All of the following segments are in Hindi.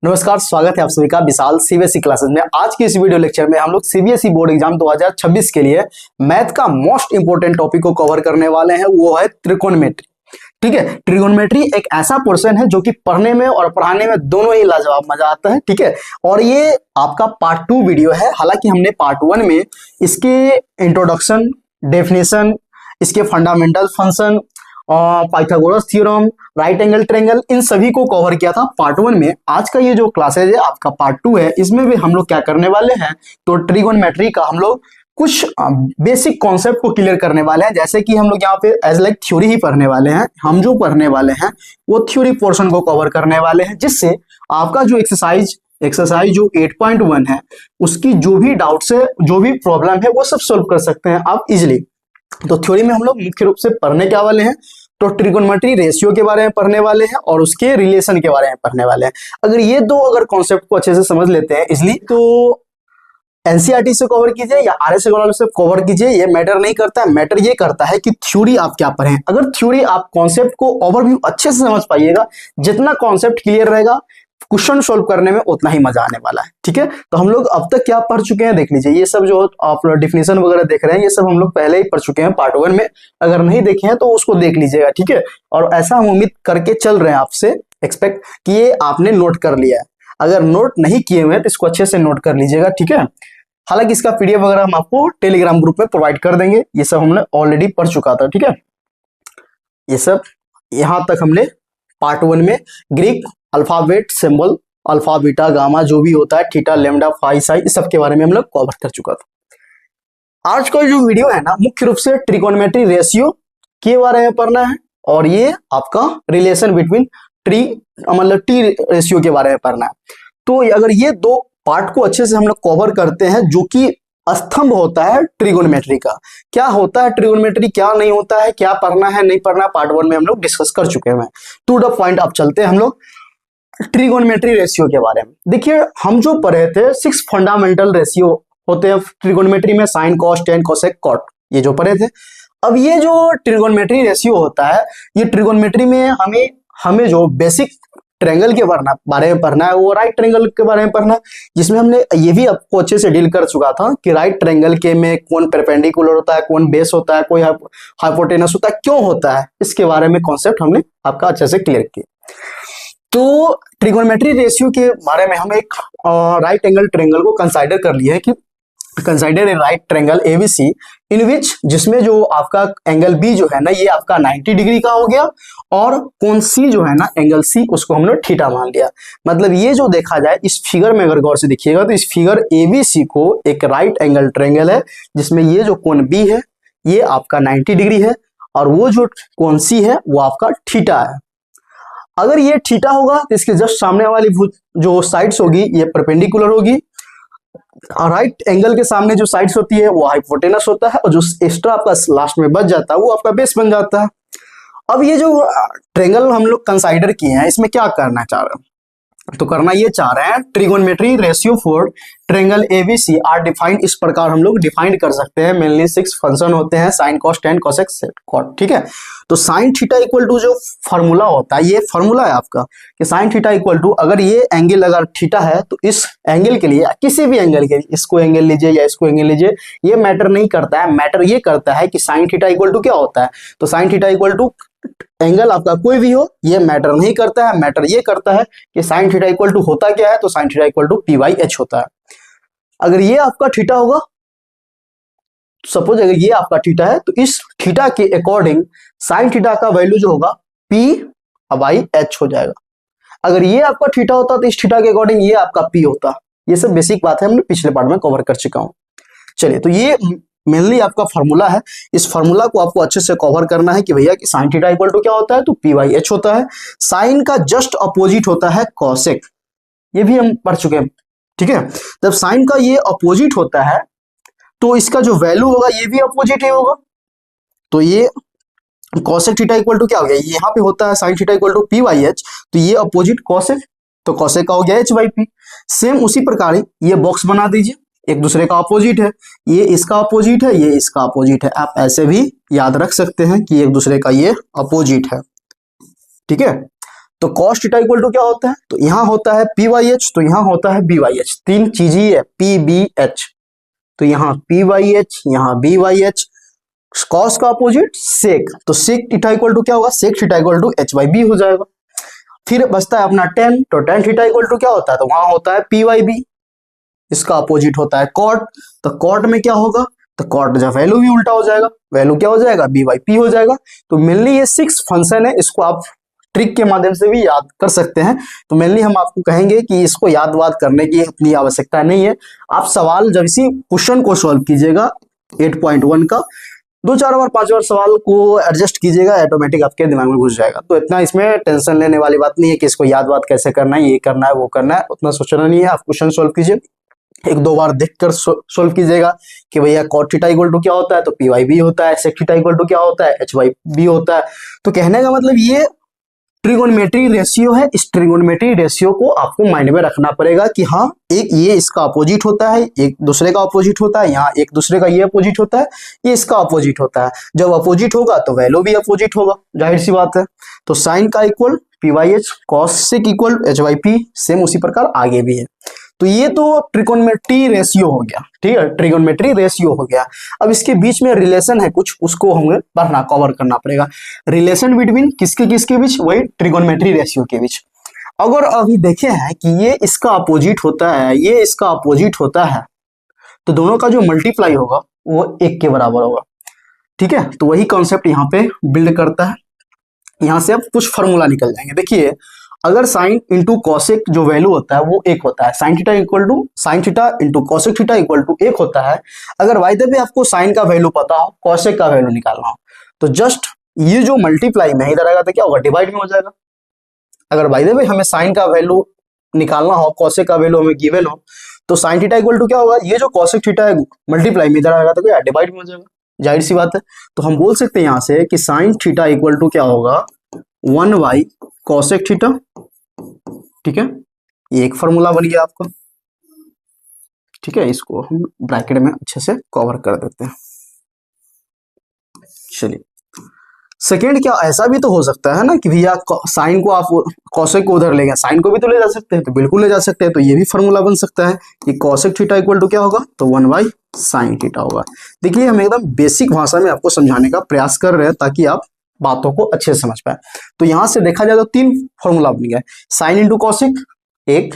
नमस्कार, स्वागत है आप सभी का विशाल सीबीएसई क्लासेस में। आज की इस वीडियो लेक्चर में हम लोग सीबीएसई बोर्ड एग्जाम 2026 के लिए मैथ का मोस्ट इंपोर्टेंट टॉपिक को कवर करने वाले हैं, वो है त्रिकोणमिति। ठीक है, त्रिकोणमिति एक ऐसा पोर्शन है जो कि पढ़ने में और पढ़ाने में दोनों ही लाजवाब मजा आता है। ठीक है, और ये आपका पार्ट 2 वीडियो है। हालांकि हमने पार्ट 1 में इसके इंट्रोडक्शन, डेफिनेशन, इसके fundamental function, Pythagoras theorem, right angle triangle, इन सभी को कवर किया था पार्ट 1 में। आज का ये जो क्लासेज है आपका पार्ट 2 है, इसमें भी हम लोग क्या करने वाले हैं, तो ट्रिगोनमेट्री का हम लोग कुछ बेसिक कॉन्सेप्ट को क्लियर करने वाले हैं। जैसे कि हम लोग यहाँ पे एज लाइक थ्योरी ही पढ़ने वाले हैं। हम जो पढ़ने वाले हैं वो थ्योरी पोर्शन को कवर करने वाले हैं, जिससे आपका जो एक्सरसाइज जो 8.1 है उसकी जो भी डाउट्स है, जो भी प्रॉब्लम है, वो सब सोल्व कर सकते हैं आप इजिली। तो थ्योरी में हम लोग मुख्य रूप से पढ़ने क्या वाले हैं, तो ट्रिगोनमेट्री रेशियो के बारे में पढ़ने वाले हैं और उसके रिलेशन के बारे में पढ़ने वाले हैं। अगर ये दो कॉन्सेप्ट को अच्छे से समझ लेते हैं इसलिए, तो एनसीईआरटी से कवर कीजिए या आरएस से कवर कीजिए, ये मैटर नहीं करता है। मैटर ये करता है कि थ्योरी आप क्या पढ़ें। अगर थ्योरी आप कॉन्सेप्ट को ओवरव्यू अच्छे से समझ पाइएगा, जितना कॉन्सेप्ट क्लियर रहेगा, क्वेश्चन सोल्व करने में उतना ही मजा आने वाला है। ठीक है, तो हम लोग अब तक क्या पढ़ चुके हैं देख लीजिए। ये सब जो आप डिफिनेशन वगैरह देख रहे हैं, ये सब हम लोग पहले ही पढ़ चुके हैं पार्ट 1 में। अगर नहीं देखे हैं तो उसको देख लीजिएगा। ठीक है, और ऐसा हम उम्मीद करके चल रहे हैं आपसे, एक्सपेक्ट कि ये आपने नोट कर लिया है। अगर नोट नहीं किए हुए हैं तो इसको अच्छे से नोट कर लीजिएगा। ठीक है, हालांकि इसका पीडीएफ वगैरह हम आपको टेलीग्राम ग्रुप में प्रोवाइड कर देंगे। ये सब हमने ऑलरेडी पढ़ चुका था। ठीक है, ये सब यहां तक हमने पार्ट 1 में Greek alphabet symbol, alpha beta gamma जो भी होता है, थीटा लैम्डा फाई साई, इस सब के बारे में हम लोग कवर कर चुका था। आज का जो वीडियो है ना, मुख्य रूप से ट्रिगोनोमेट्री रेशियो के बारे में पढ़ना है और ये आपका रिलेशन बिटवीन टी रेशियो के बारे में पढ़ना है। तो अगर ये दो पार्ट को अच्छे से हम लोग कवर करते हैं, जो कि स्तंभ होता है ट्रिगोनोमेट्री का, क्या होता है ट्रिगोनोमेट्री, क्या नहीं होता है, क्या पढ़ना है नहीं पढ़ना, पार्ट 1 में हम लोग डिस्कस कर चुके हैं। टू द पॉइंट अब चलते हैं हम लोग ट्रिगोनोमेट्री रेशियो के बारे में। देखिए, हम जो पढ़े थे 6 फंडामेंटल रेशियो होते हैं ट्रिगोनोमेट्री में, sine, cos, tan, cosec, cot, ये जो पढ़े थे। अब ये जो ट्रिगोनोमेट्री रेशियो होता है, ये ट्रिगोनोमेट्री में हमें जो बेसिक ट्रायंगल के बारे में पढ़ना है, वो राइट ट्रायंगल के बारे में पढ़ना है, जिसमें हमने ये भी आपको अच्छे से डील कर चुका था कि राइट ट्रायंगल के में कौन परपेंडिकुलर होता है, कौन बेस होता है, कोई हाइपोटेनस होता है, क्यों होता है, इसके बारे में कॉन्सेप्ट हमने आपका अच्छे से क्लियर किया। तो ट्रिगोनोमेट्री रेशियो के बारे में हम एक राइट एंगल ट्रायंगल को कंसाइडर कर लिए कि consider a right triangle ABC in which, जिसमें जो आपका एंगल बी जो है ना, ये आपका 90 डिग्री का हो गया, और कोण सी जो है ना, एंगल सी, उसको हमने थीटा मान लिया। मतलब ये जो देखा जाए इस फिगर में, अगर गौर से देखिएगा तो इस फिगर एबीसी को एक राइट एंगल ट्रायंगल है, जिसमें ये जो कोण बी है ये आपका 90 डिग्री है और वो जो कोण सी है वो आपका थीटा है। अगर ये थीटा होगा तो इसके जस्ट सामने वाली जो साइड्स होगी ये परपेंडिकुलर होगी, राइट एंगल के सामने जो साइड्स होती है वो हाइपोटेनस होता है, और जो एक्स्ट्रा आपका लास्ट में बच जाता है वो आपका बेस बन जाता है। अब ये जो ट्रायंगल हम लोग कंसाइडर किए हैं, इसमें क्या करना चाह रहे हैं, तो करना ये चाह रहे हैं, trigonometry ratio for triangle ABC are defined, इस प्रकार हम लोग डिफाइंड कर सकते हैं। मेनली 6 फंक्शन होते हैं, sine, cos, tan, cosec, cot. ठीक है, तो साइन थीटा इक्वल टू जो फार्मूला होता है, ये फार्मूला है आपका कि साइन थीटा इक्वल टू, अगर ये एंगल अगर थीटा है तो इस एंगल के लिए, किसी भी एंगल के लिए, इसको एंगल लीजिए या इसको एंगल लीजिए, ये मैटर नहीं करता है। मैटर ये करता है कि साइन थीटा इक्वल टू क्या होता है, तो sine theta equal to angle आपका कोई भी हो, ये मैटर नहीं करता है। मैटर ये करता है कि साइन थीटा इक्वल टू होता क्या है, तो sine theta equal to P by H होता है। अगर ये आपका थीटा होगा, सपोज अगर ये आपका थीटा है, तो इस थीटा के अकॉर्डिंग साइन थीटा का वैल्यू जो होगा पी बाई एच हो जाएगा। अगर ये आपका थीटा होता तो इस थीटा के अकॉर्डिंग ये आपका पी होता। ये सब बेसिक बात है, हमने पिछले पार्ट में कवर कर चुका हूं। चलिए, तो ये मेनली आपका फार्मूला है। इस फार्मूला को आपको अच्छे से कवर करना है कि भैया कि साइन थीटा इक्वल टू क्या होता है, तो पी बाई एच होता है। साइन का जस्ट अपोजिट होता है कॉसेक, ये भी हम पढ़ चुके हैं। ठीक है, जब साइन का ये अपोजिट होता है तो इसका जो वैल्यू होगा ये भी अपोजिट ही होगा। तो ये कॉसेक थीटा इक्वल टू क्या हो गया, यहाँ पे होता है sine theta equal to P by H, तो ये अपोजिट कॉसेक, तो कॉसेक का हो गया एच बाई पी। सेम उसी प्रकार ये बॉक्स बना दीजिए, एक दूसरे का अपोजिट है, ये इसका अपोजिट है, ये इसका अपोजिट है। आप ऐसे भी याद रख सकते हैं कि एक दूसरे का ये अपोजिट है। ठीक है, तो cos थीटा इक्वल टू क्या होता है, तो यहाँ होता है पी वाई एच, तो यहाँ होता है बी वाई एच, तीन चीज ही है पी बी एच, तो यहाँ पी वाई एच, यहाँ बी वाई एच, कॉस का अपोजिट सेक, तो सेक थीटा इक्वल टू क्या होगा, sec theta equal to H by B हो जाएगा। फिर बचता है अपना टेन, तो टेन थीटा इक्वल टू क्या होता है, तो वहां होता है पी वाई बी, इसका अपोजिट होता है कॉट, तो कॉट में क्या होगा, तो कॉट जब वैल्यू भी उल्टा हो जाएगा, वैल्यू क्या हो जाएगा, बी वाई पी हो जाएगा। तो मेनली ये 6 फंक्शन है, इसको आप ट्रिक के माध्यम से भी याद कर सकते हैं। तो मेनली हम आपको कहेंगे कि इसको याद वाद करने की अपनी आवश्यकता नहीं है, आप सवाल जब इसी क्वेश्चन को सॉल्व कीजिएगा 8.1 का 2-4 बार 5 बार सवाल को एडजस्ट कीजिएगा, ऑटोमेटिक आपके दिमाग में घुस जाएगा। तो इतना इसमें टेंशन लेने वाली बात नहीं है कि इसको याद वाद कैसे करना है, ये करना है वो करना है, उतना सोचना नहीं है। आप क्वेश्चन सॉल्व कीजिए, 1-2 बार देखकर सॉल्व कीजिएगा कि भैया कॉट थीटा इक्वल टू क्या होता है, तो पी वाई बी होता है, सेक थीटा इक्वल टू क्या होता है, एच वाई बी होता है। तो कहने का मतलब ये ट्रिगोनोमेट्री रेशियो है, इस ट्रिगोनोमेट्री रेशियो को आपको माइंड में रखना पड़ेगा कि हाँ एक ये इसका अपोजिट होता है, एक दूसरे का अपोजिट होता है, यहाँ एक दूसरे का ये अपोजिट होता है, ये इसका अपोजिट होता है। जब अपोजिट होगा तो वैल्यू भी अपोजिट होगा, जाहिर सी बात है। तो साइन का equal P by H, cos sec equal H by P, same उसी प्रकार आगे भी है। तो ये तो ट्रिगोनोमेट्री रेशियो हो गया, ठीक है, ट्रिगोनोमेट्री रेशियो हो गया। अब इसके बीच में रिलेशन है कुछ, उसको हमें पढ़ना कवर करना पड़ेगा। रिलेशन बिटवीन किसके किसके बीच, वही ट्रिगोनोमेट्री रेशियो के बीच। अगर अभी देखे हैं कि ये इसका अपोजिट होता है, ये इसका अपोजिट होता है, तो दोनों का जो मल्टीप्लाई होगा वो 1 के बराबर होगा, ठीक है। तो वही कॉन्सेप्ट यहाँ पे बिल्ड करता है। यहाँ से अब कुछ फॉर्मूला निकल जाएंगे। देखिए अगर साइन इंटू कॉसेक जो वैल्यू होता है वो 1 होता है, sine theta equal to sine theta into cosec theta equal to 1 होता है। अगर वाई पे आपको साइन का वैल्यू पता हो, कॉसेक का वैल्यू निकालना हो, तो जस्ट ये जो मल्टीप्लाई में इधर आएगा तो क्या होगा, डिवाइड में हो जाएगा। अगर बाय द वे हमें साइन का वैल्यू निकालना हो, कॉसेक का वैल्यू हमें गिवन हो, तो साइन थीटा इक्वल टू क्या होगा, ये जो कॉसेक थीटा है मल्टीप्लाई में इधर आएगा तो क्या डिवाइड में हो जाएगा, जाहिर सी बात है। तो हम बोल सकते हैं यहाँ से कि साइन थीटा इक्वल टू क्या होगा, 1 बाई कॉसेक थीटा, ठीक है। ये एक फॉर्मूला बन गया आपका, ठीक है। इसको हम ब्रैकेट में अच्छे से कवर कर देते हैं। चलिए सेकेंड, क्या ऐसा भी तो हो सकता है ना कि भैया साइन को आप कॉसेक को उधर ले गए, साइन को भी तो ले जा सकते हैं, तो बिल्कुल ले जा सकते हैं। तो ये भी फॉर्मूला बन सकता है कि कॉसेक थीटा इक्वल टू क्या होगा, तो 1 बाई साइन थीटा होगा। देखिए हम एकदम बेसिक भाषा में आपको समझाने का प्रयास कर रहे हैं ताकि आप बातों को अच्छे से समझ पाए। तो यहां से देखा जाए तो 3 फॉर्मूला बन गया, साइन इंटू कॉसेक एक,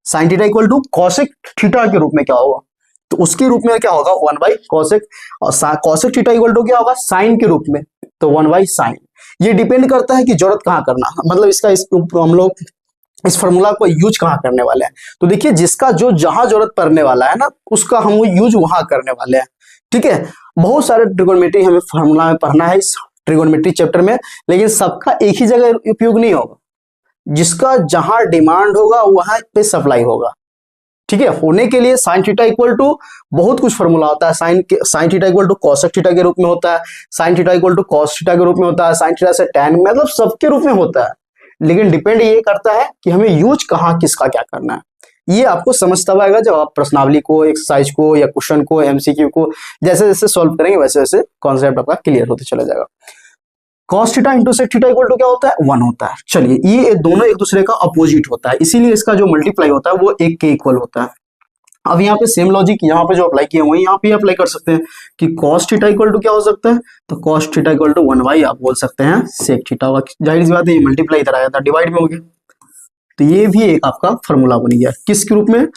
sine theta equal to cosec theta के रूप में क्या होगा, तो उसके रूप में क्या होगा 1 बाई कॉसेक, और कॉसेक थीटा इक्वल टू क्या होगा साइन के रूप में, तो 1 बाई साइन। ये डिपेंड करता है कि जरूरत कहाँ करना, मतलब इसका हम लोग इस फॉर्मूला को यूज कहाँ करने वाले हैं। तो देखिए जिसका जो जहां जरूरत पड़ने वाला है ना, उसका हम यूज वहां करने वाले हैं, ठीक है। बहुत सारे ट्रिगोनोमेट्री हमें फॉर्मूला में पढ़ना है इस ट्रिगोनोमेट्री चैप्टर में, लेकिन सबका एक ही जगह उपयोग नहीं होगा, जिसका जहां डिमांड होगा वहां पे सप्लाई होगा, ठीक है। होने के लिए साइन थीटा इक्वल टू बहुत कुछ फॉर्मूला होता है, sine theta equal to cosec theta के रूप में होता है, sine theta equal to cos theta के रूप में होता है, साइन थीटा से टैन, मतलब सबके रूप में होता है। लेकिन डिपेंड ये करता है कि हमें यूज कहाँ किसका क्या करना है। ये आपको समझ तब आएगा जब आप प्रश्नावली को, एक्सरसाइज को या क्वेश्चन को, एमसीक्यू को जैसे जैसे सॉल्व करेंगे वैसे वैसे कॉन्सेप्ट आपका क्लियर होते चला जाएगा। Cos theta into sec theta equal to क्या होता है, 1 होता है। चलिए ये दोनों एक दूसरे का अपोजिट होता है, इसीलिए इसका जो मल्टीप्लाई होता है वो 1 के इक्वल होता है। अब यहाँ पे सेम लॉजिक यहाँ पे जो अप्लाई किए वही यहाँ पे अप्लाई कर सकते हैं कि कॉस थीटा इक्वल टू क्या हो सकता है, तो cos theta equal to 1 by आप बोल सकते हैं सेक थीटा होगा। जाहिर सी बात है ये मल्टीप्लाई इधर आया था, डिवाइड में हो गया, तो ये भी एक आपका फॉर्मूला बन गया। किसके रूप में,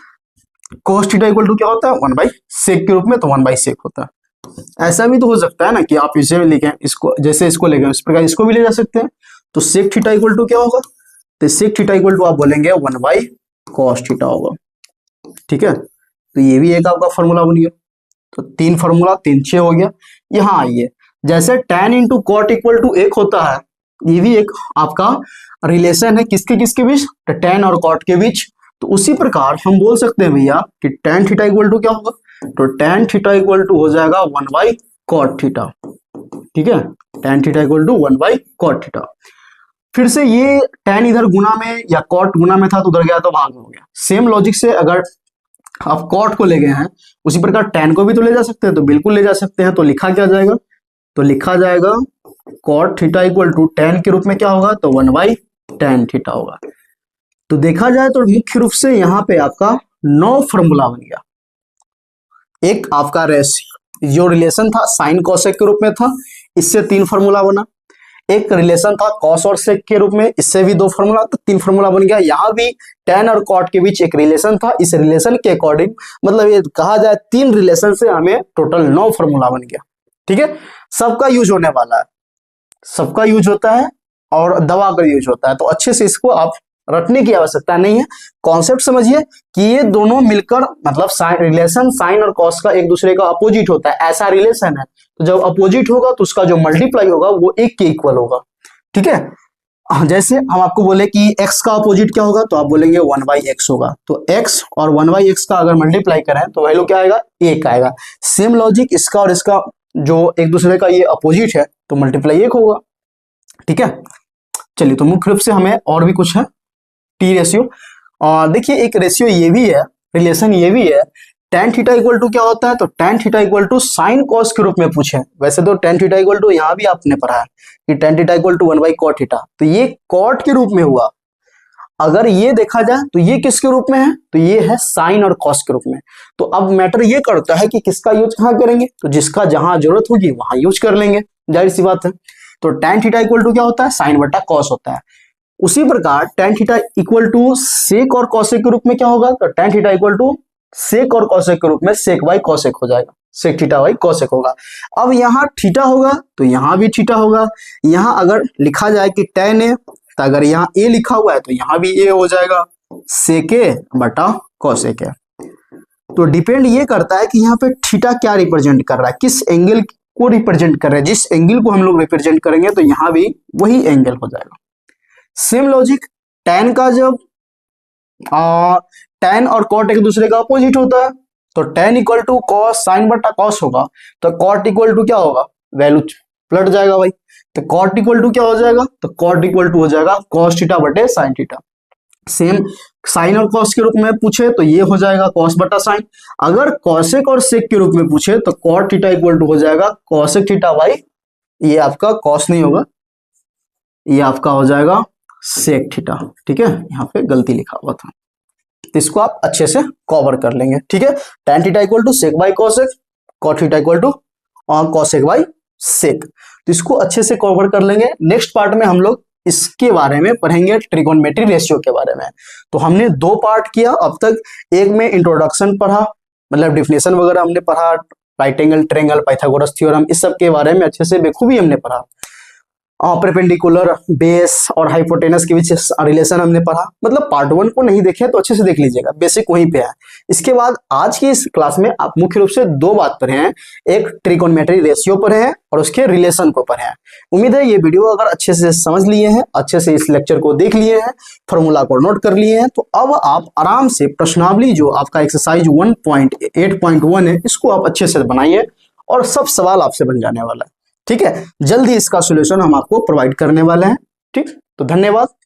कॉस थीटा इक्वल टू क्या होता है 1 बाई सेक के रूप में, तो 1 बाई सेक होता है। ऐसा भी तो हो सकता है ना कि आप इसे लिखें, इसको जैसे इसको ले गए इस प्रकार इसको भी ले जा सकते हैं। तो सेक थीटा इक्वल टू क्या होगा, तो सेक थीटा इक्वल टू आप बोलेंगे 1 बाई कॉस थीटा होगा, ठीक है। तो ये भी एक आपका फॉर्मूला बन गया। तो 3 फॉर्मूला 3 6 हो गया। यहाँ आइए, जैसे tan into cot equal to 1 होता है, ये भी एक आपका रिलेशन है किसके किसके बीच, तो tan और कॉट के बीच। तो उसी प्रकार हम बोल सकते हैं भैया कि tan थीटा इक्वल टू क्या होगा, तो tan थीटा इक्वल टू हो जाएगा 1 बाई कॉट थीटा, ठीक है। tan theta equal to 1 by cot theta. फिर से ये tan इधर गुना में या कॉट गुना में था तो उधर गया तो भाग में हो गया। सेम लॉजिक से अगर आप कॉट को ले गए हैं उसी प्रकार tan को भी तो ले जा सकते हैं, तो बिल्कुल ले जा सकते हैं। तो लिखा क्या जाएगा, तो लिखा जाएगा cot theta equal to tan के रूप में क्या होगा, तो 1 बाई tan थीटा होगा। तो देखा जाए तो मुख्य रूप से यहाँ पे आपका 9 फॉर्मूला बन गया। एक आपका जो रिलेशन था साइन कॉसेक के रूप में था, इससे 3 फॉर्मूला बना। एक रिलेशन था कॉस और सेक के रूप में, इससे भी 2 फॉर्मूला, तो 3 फॉर्मूला बन गया। यहाँ भी tan और कॉट के बीच एक रिलेशन था, इस रिलेशन के अकॉर्डिंग मतलब ये कहा जाए 3 रिलेशन से हमें टोटल 9 फॉर्मूला बन गया। ठीक है, सबका यूज होने वाला है, सबका यूज होता है और दवा का यूज होता है, तो अच्छे से इसको आप रटने की आवश्यकता नहीं है। कॉन्सेप्ट समझिए कि ये दोनों मिलकर मतलब रिलेशन साइन और कॉस का एक दूसरे का अपोजिट होता है, ऐसा रिलेशन है। तो जब अपोजिट होगा तो उसका जो मल्टीप्लाई होगा वो 1 के इक्वल होगा। ठीक है, जैसे हम आपको बोले कि x का अपोजिट क्या होगा, तो आप बोलेंगे 1/x होगा। तो x और 1/x का अगर मल्टीप्लाई करें तो वैल्यू क्या आएगा, 1 आएगा। सेम लॉजिक इसका और इसका जो एक दूसरे का ये अपोजिट है तो मल्टीप्लाई 1 होगा। ठीक है, चलिए तो मुख्य रूप से हमें और भी कुछ है टी रेशियो। और देखिए एक रेशियो ये भी है, रिलेशन ये भी है, tan थीटा इक्वल टू क्या होता है, तो tan theta equal to sine cos के रूप में पूछे। वैसे तो tan थीटा इक्वल टू यहाँ भी आपने पढ़ा है कि tan theta equal to 1/cot theta, तो ये कॉट के रूप में हुआ। अगर ये देखा जाए तो ये किसके रूप में है, तो ये है साइन और कॉस के रूप में। तो अब मैटर ये करता है कि किसका यूज कहाँ करेंगे, तो जिसका जहां जरूरत होगी वहां यूज कर लेंगे, जाहिर सी बात है। तो tan थीटा इक्वल टू क्या होता है, साइन बटा कॉस होता है। उसी प्रकार tan थीटा इक्वल टू सेक और कॉसेक के रूप में क्या होगा, तो tan थीटा इक्वल टू सेक और कॉसेक के रूप में सेक बाई कॉसेक हो जाएगा, सेक थीटा बाई कॉसेक होगा। अब यहाँ थीटा होगा तो यहाँ भी थीटा होगा। यहाँ अगर लिखा जाए कि tan ए, तो अगर यहाँ ए लिखा हुआ है तो यहाँ भी ए हो जाएगा, सेक ए बटा कॉसेक ए। तो डिपेंड ये करता है कि यहाँ पे थीटा क्या रिप्रेजेंट कर रहा है, किस एंगल को रिप्रेजेंट कर रहा है। जिस एंगल को हम लोग रिप्रेजेंट करेंगे तो यहाँ भी वही एंगल हो जाएगा। सेम लॉजिक tan का जब tan और cot एक दूसरे का अपोजिट होता है तो tan equal to cos sine बटा कॉस होगा, तो cot इक्वल टू क्या होगा, वैल्यू पलट जाएगा भाई। तो cot इक्वल टू क्या हो जाएगा, तो cot इक्वल टू हो जाएगा cos थीटा बटे साइन थीटा। सेम साइन और कॉस के रूप में पूछे तो ये हो जाएगा कॉस बटा साइन। अगर कॉसेक और सेक के रूप में पूछे तो cot थीटा इक्वल टू हो जाएगा कॉसेक थीटा बाई, ये आपका कॉस नहीं होगा, ये आपका हो जाएगा सेक थीटा। ठीक है, यहाँ पे गलती लिखा हुआ था, तो इसको आप अच्छे से कवर कर लेंगे। ठीक है, tan theta equal to sec by cosec, cot theta equal to cosec by sec, तो इसको अच्छे से कवर कर लेंगे। नेक्स्ट पार्ट में हम लोग इसके बारे में पढ़ेंगे, ट्रिगोनोमेट्री रेशियो के बारे में। तो हमने 2 पार्ट किया अब तक, एक में इंट्रोडक्शन पढ़ा, मतलब डिफिनेशन वगैरह हमने पढ़ा, right angle triangle, Pythagoras theorem, इस सब के बारे में अच्छे से बेखूबी हमने पढ़ा। परपेंडिकुलर बेस और हाइपोटेनस के बीच रिलेशन हमने पढ़ा। मतलब पार्ट 1 को नहीं देखे तो अच्छे से देख लीजिएगा, बेसिक वहीं पे है। इसके बाद आज की इस क्लास में आप मुख्य रूप से 2 बात पढ़े हैं, एक ट्रिगोनोमेट्री रेशियो पढ़े हैं और उसके रिलेशन को पढ़े हैं। उम्मीद है ये वीडियो अगर अच्छे से समझ लिए हैं, अच्छे से इस लेक्चर को देख लिए हैं, फॉर्मूला को नोट कर लिए हैं, तो अब आप आराम से प्रश्नावली जो आपका एक्सरसाइज 1.8.1 है इसको आप अच्छे से बनाइए और सब सवाल आपसे बन जाने वाला है। ठीक है, जल्दी इसका सॉल्यूशन हम आपको प्रोवाइड करने वाले हैं। ठीक, तो धन्यवाद।